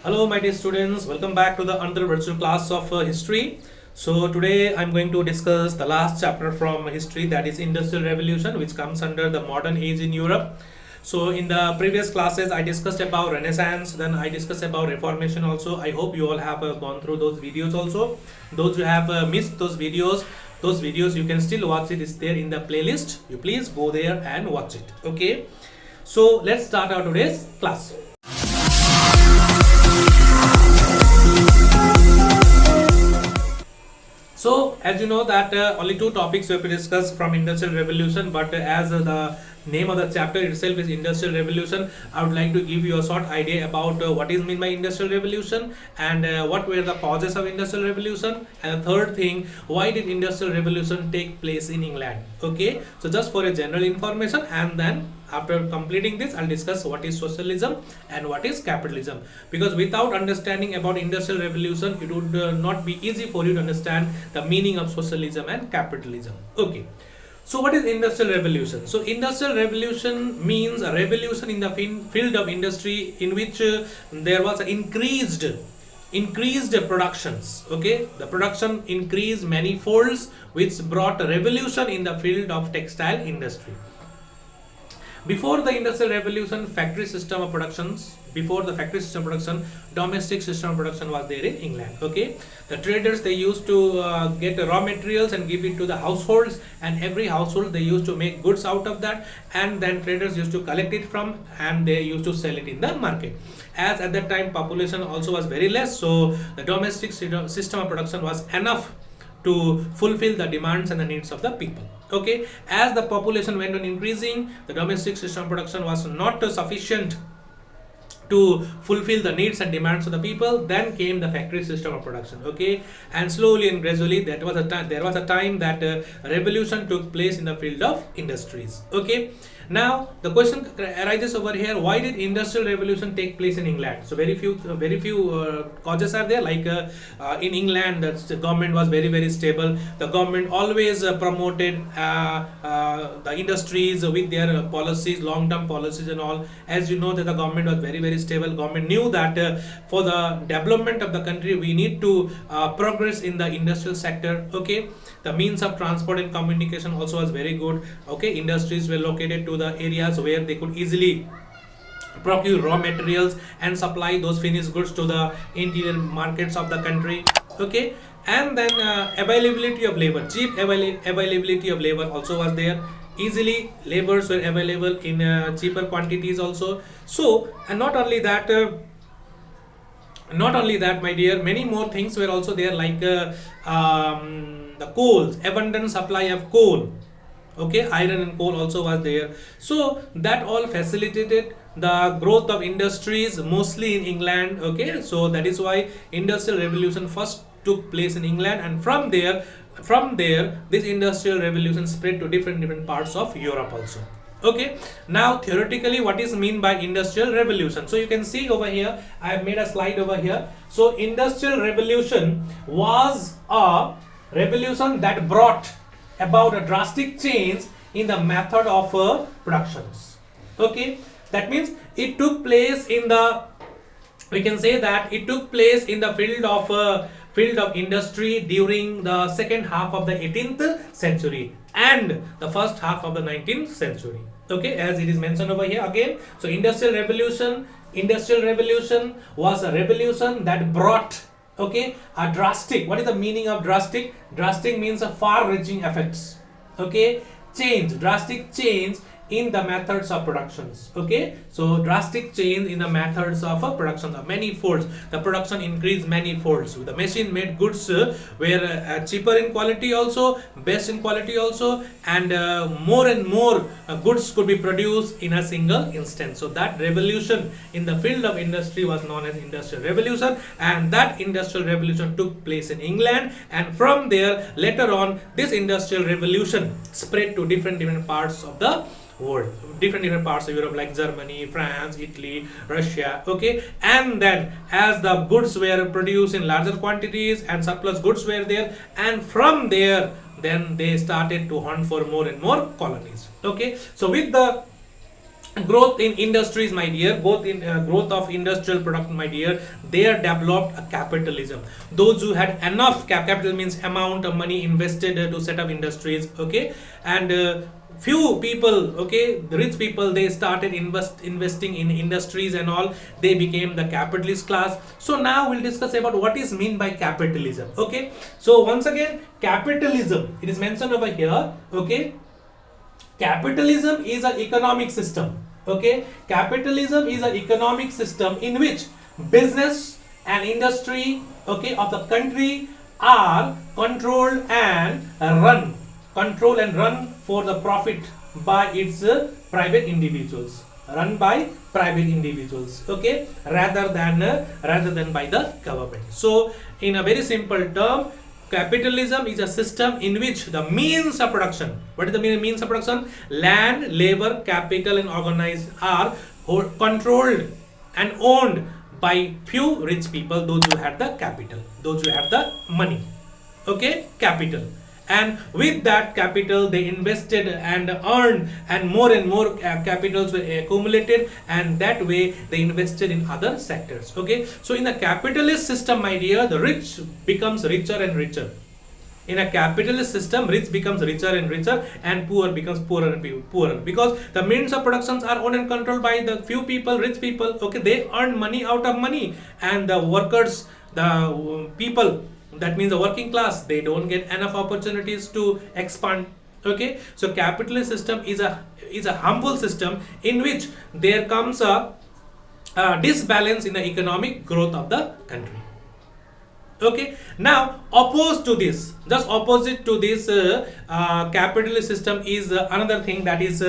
Hello my dear students, welcome back to the another virtual class of history. So today I'm going to discuss the last chapter from history, that is Industrial Revolution, which comes under the modern age in Europe. So in the previous classes I discussed about Renaissance, then I discussed about Reformation also. I hope you all have gone through those videos also. Those who have missed those videos you can still watch it. It's there in the playlist. You please go there and watch it. Okay, so let's start our today's class. So as you know that only two topics we have to discuss from Industrial Revolution, but as the name of the chapter itself is Industrial Revolution, I would like to give you a short idea about what is meant by Industrial Revolution and what were the causes of Industrial Revolution, and the third thing, why did Industrial Revolution take place in England. Okay, so just for a general information, and then after completing this I'll discuss what is socialism and what is capitalism, because without understanding about Industrial Revolution it would not be easy for you to understand the meaning of socialism and capitalism. Okay, so what is Industrial Revolution? So Industrial Revolution means a revolution in the field of industry in which there was increased productions. Okay, the production increased many folds, which brought a revolution in the field of textile industry. Before the Industrial Revolution, before the factory system production, domestic system production was there in England. Okay, the traders, they used to get raw materials and give it to the households, and every household they used to make goods out of that, and then traders used to collect it from, and they used to sell it in the market. As at that time population also was very less, so the domestic system of production was enough to fulfill the demands and the needs of the people. Okay, as the population went on increasing, the domestic system production was not sufficient to fulfill the needs and demands of the people. Then came the factory system of production. Okay, and slowly and gradually there was a time that revolution took place in the field of industries. Okay, now the question arises over here, why did Industrial Revolution take place in England? So very few causes are there. Like in England, the government was very stable. The government always promoted the industries with their policies, long-term policies and all. As you know that the government was very stable. Government knew that for the development of the country we need to progress in the industrial sector. Okay, the means of transport and communication also was very good. Okay, industries were located to the areas where they could easily procure raw materials and supply those finished goods to the interior markets of the country. Okay, and then availability of labor, cheap availability of labor also was there. Easily laborers were available in cheaper quantities also. So, and not only that, my dear, many more things were also there, like the coals, abundant supply of coal. Okay, iron and coal also was there. So that all facilitated the growth of industries mostly in England. Okay, so that is why Industrial Revolution first took place in England, and from there this Industrial Revolution spread to different parts of Europe also. Okay, now theoretically what is mean by Industrial Revolution? So you can see over here, I have made a slide over here. So Industrial Revolution was a revolution that brought about a drastic change in the method of productions. Okay, that means it took place in the, we can say that it took place in the field of industry during the second half of the 18th century and the first half of the 19th century. Okay, as it is mentioned over here again. So Industrial Revolution was a revolution that brought, okay, a drastic, what is the meaning of drastic? Drastic means a far-reaching effects. Okay, drastic change in the methods of productions. Okay, so drastic change in the methods of production of many folds. The production increased many folds. The machine made goods were cheaper in quality also, best in quality also, and more and more goods could be produced in a single instance. So that revolution in the field of industry was known as Industrial Revolution, and that Industrial Revolution took place in England, and from there later on this Industrial Revolution spread to different parts of the world, different parts of Europe, like Germany, France, Italy, Russia. Okay, and then as the goods were produced in larger quantities and surplus goods were there, and from there then they started to hunt for more and more colonies. Okay, so with the growth in industries, my dear, both in growth of industrial product, my dear, they are developed a capitalism. Those who had enough capital, means amount of money invested to set up industries, okay, and few people, okay, the rich people, they started investing in industries and all, they became the capitalist class. So now we'll discuss about what is mean by capitalism. Okay, so once again, capitalism, it is mentioned over here. Okay, capitalism is an economic system. Okay, capitalism is an economic system in which business and industry, okay, of the country are controlled and run for the profit by its private individuals, run by private individuals, okay, rather than by the government. So in a very simple term, capitalism is a system in which the means of production, what is the means of production? Land, labor, capital and organized are controlled and owned by few rich people, those who have the capital, those who have the money, okay, capital. And with that capital they invested and earned, and more capitals were accumulated, and that way they invested in other sectors. Okay, so in a capitalist system, my dear, the rich becomes richer and richer. In a capitalist system, rich becomes richer and richer, and poor becomes poorer and poorer, because the means of productions are owned and controlled by the few people, rich people. Okay, they earn money out of money, and the workers, the people, that means the working class, they don't get enough opportunities to expand. Okay, so capitalist system is a harmful system in which there comes a disbalance in the economic growth of the country. Okay, now opposed to this, just opposite to this capitalist system is another thing, that is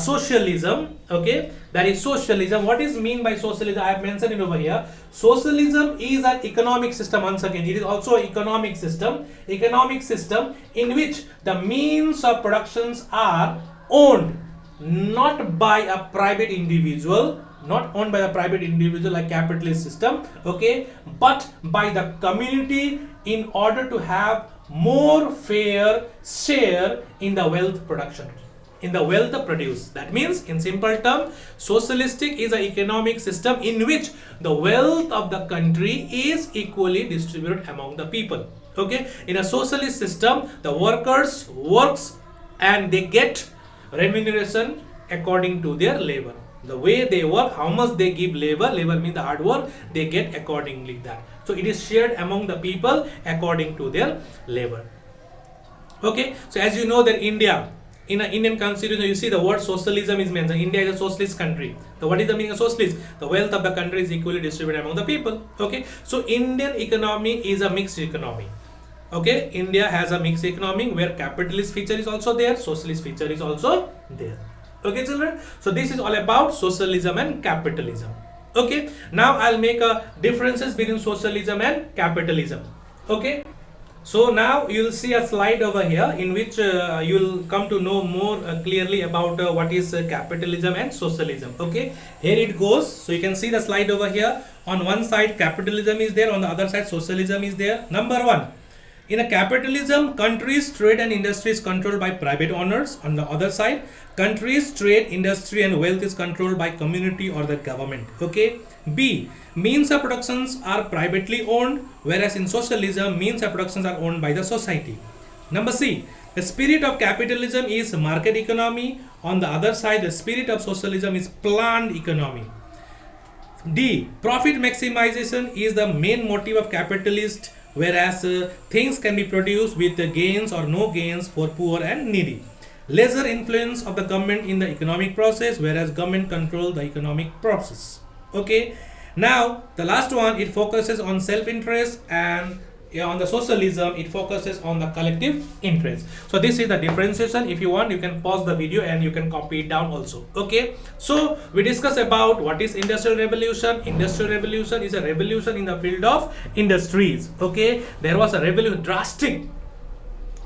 socialism. Okay, that is socialism. What is mean by socialism? I have mentioned it over here. Socialism is an economic system. Once again, it is also an economic system in which the means of productions are owned not by a private individual, not owned by the private individual like capitalist system, okay, but by the community, in order to have more fair share in the wealth production, in the wealth produced. That means, in simple term, socialistic is an economic system in which the wealth of the country is equally distributed among the people. Okay, in a socialist system, the workers works and they get remuneration according to their labor. The way they work, how much they give labor means the hard work, they get accordingly that. So it is shared among the people according to their labor. Okay, so as you know that India, in an Indian constitution, you see the word socialism is mentioned. India is a socialist country. So what is the meaning of socialist? The wealth of the country is equally distributed among the people. Okay, so Indian economy is a mixed economy. Okay, India has a mixed economy where capitalist feature is also there, socialist feature is also there. Okay, children, so this is all about socialism and capitalism. Okay, now I'll make a differences between socialism and capitalism. Okay, so now you'll see a slide over here in which you'll come to know more clearly about what is capitalism and socialism. Okay, here it goes. So you can see the slide over here. On one side capitalism is there, on the other side socialism is there. Number one, in a capitalism, countries, trade and industry is controlled by private owners. On the other side, countries, trade, industry and wealth is controlled by community or the government. Okay. B, means of productions are privately owned, whereas in socialism, means of productions are owned by the society. Number C, the spirit of capitalism is market economy. On the other side, the spirit of socialism is planned economy. D, profit maximization is the main motive of capitalist, whereas things can be produced with gains or no gains for poor and needy. Lesser influence of the government in the economic process, whereas government control the economic process. Okay, now the last one, it focuses on self-interest, and on the socialism it focuses on the collective interest. So this is the differentiation. If you want, you can pause the video and you can copy it down also. Okay, so we discuss about what is industrial revolution. Industrial revolution is a revolution in the field of industries. Okay, there was a revolution, drastic,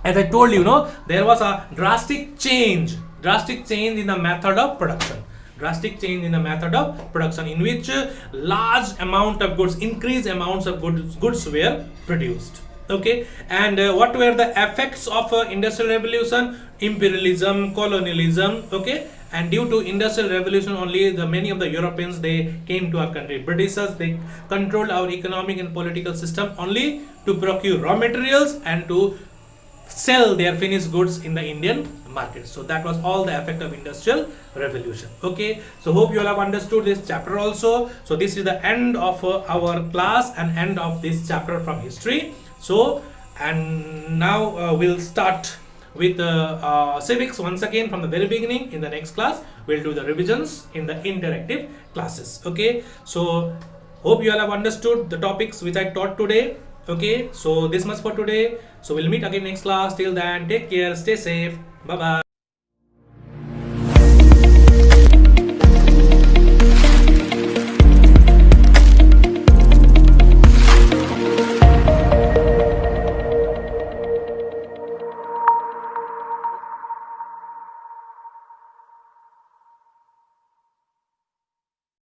as I told you, there was a drastic change in the method of production. Drastic change in the method of production, in which large amount of goods, increased amounts of goods were produced. Okay, and what were the effects of industrial revolution? Imperialism, colonialism, okay, and due to industrial revolution only the many of the Europeans they came to our country. Britishers they controlled our economic and political system only to procure raw materials and to sell their finished goods in the Indian market. So that was all the effect of industrial revolution. Okay, so hope you all have understood this chapter also. So this is the end of our class and end of this chapter from history. So and now we'll start with civics once again from the very beginning. In the next class we'll do the revisions in the interactive classes. Okay, so hope you all have understood the topics which I taught today. Okay, so this much for today. So we'll meet again next class. Till then, take care, stay safe, bye bye.